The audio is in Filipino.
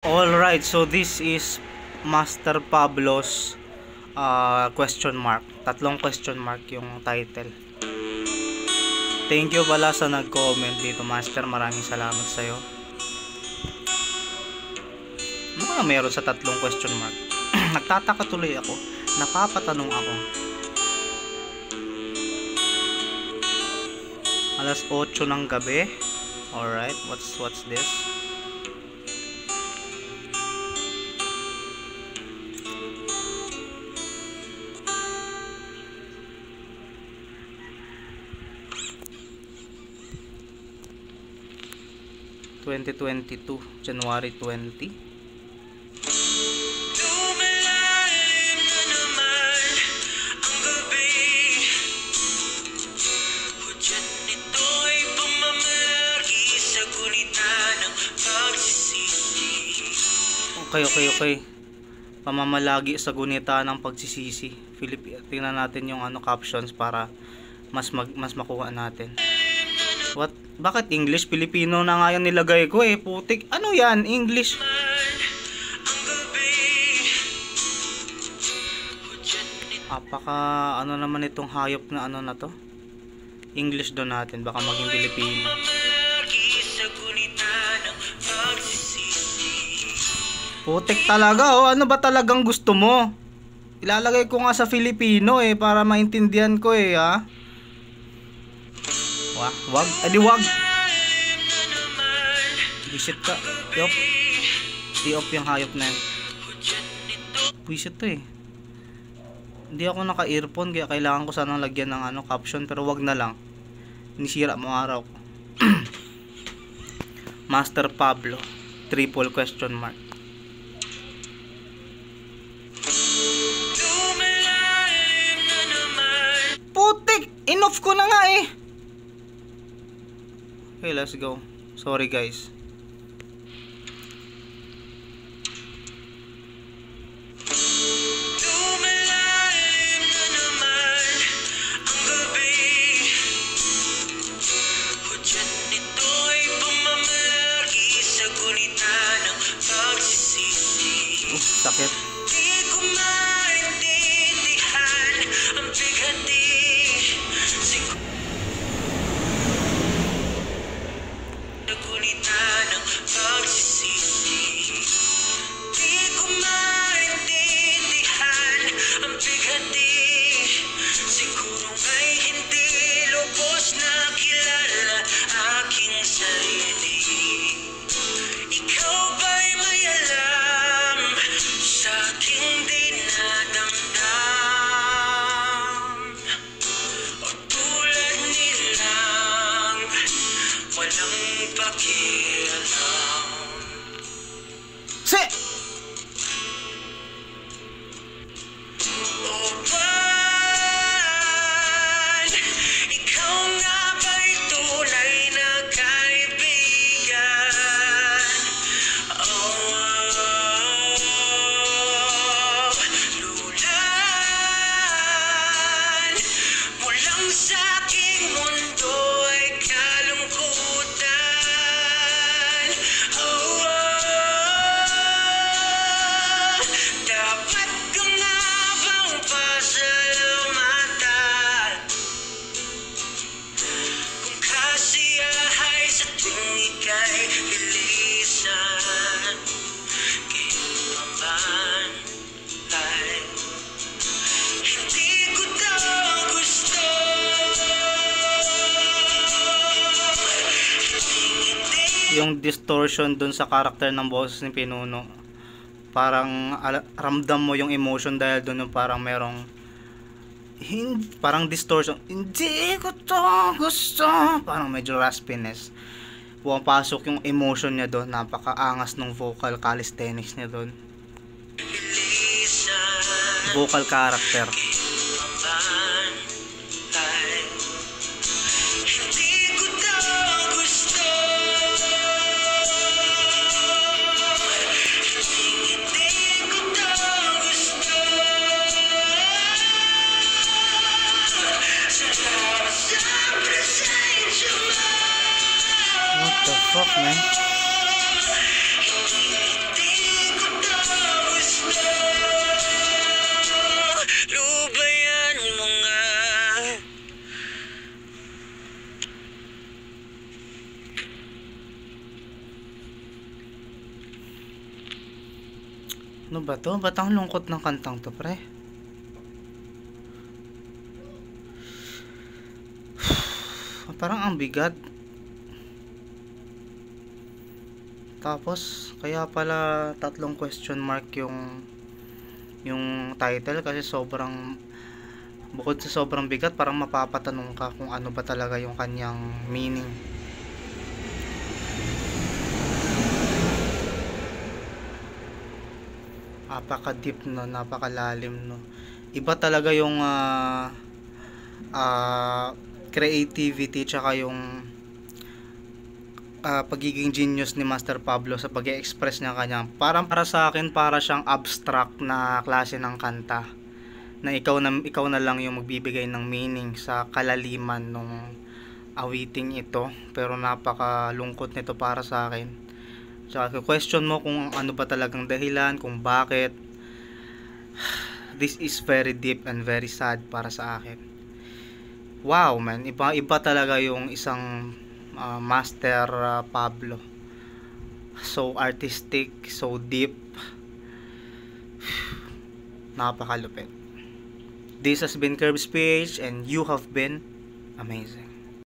Alright, so this is Master Pablo's question mark. Tatlong question mark yung title. Thank you pala sa nag-comment dito, Master. Maraming salamat sa'yo. Ano ba meron sa tatlong question mark? Nagtataka tuloy ako. Napapatanong ako. Alas 8 ng gabi. Alright, what's this? January 20. Okay. Pamamalagi sa gunita ng pagsisisi. Tingnan natin yung captions para mas makuha natin. What? Bakit English? Filipino na nga yan nilagay ko eh. Putik. Ano yan? English. Apaka ano naman itong hayop na na to? English doon natin. Baka maging Filipino. Putik talaga oh. Ano ba talagang gusto mo? Ilalagay ko nga sa Filipino eh. Para maintindihan ko eh ha. Wag. Adi wag. Visit ka. I-off yung hayop na yan. Visit to eh. Hindi ako naka-earphone kaya kailangan ko sanang lagyan ng caption pero wag na lang. Inisira mo araw ko. Master Pablo. Triple question mark. Putik! Enough ko na nga eh. Okay, let's go. Sorry guys. Sakit. Yung distortion dun sa karakter ng boses ni Pinuno, parang ramdam mo yung emotion dahil dun yung parang merong parang distortion. Hindi ko to gusto, parang medyo raspiness. Pumapasok yung emotion niya dun. Napakaangas ng vocal calisthenics niya dun. Vocal character. What the fuck, man? Ano ba to? Ba't ang lungkot ng kantang to, pre? Parang ang bigat. Tapos, kaya pala 3 question mark yung title kasi sobrang bukod sa sobrang bigat, parang mapapatanong ka kung ano ba talaga yung kanyang meaning. Napaka-deep no, napakalalim no. Iba talaga yung creativity tsaka yung pagiging genius ni Master Pablo sa pag-express niya kanya. Parang para sa akin, para siyang abstract na klase ng kanta na ikaw na lang yung magbibigay ng meaning sa kalaliman nung awiting ito, pero napakalungkot nito para sa akin. Tsaka question mo kung ano ba talagang dahilan, kung bakit. This is very deep and very sad para sa akin. Wow man, iba talaga yung isang Master Pablo. So artistic, so deep. Napakalupit. This has been Curbs PH and you have been amazing.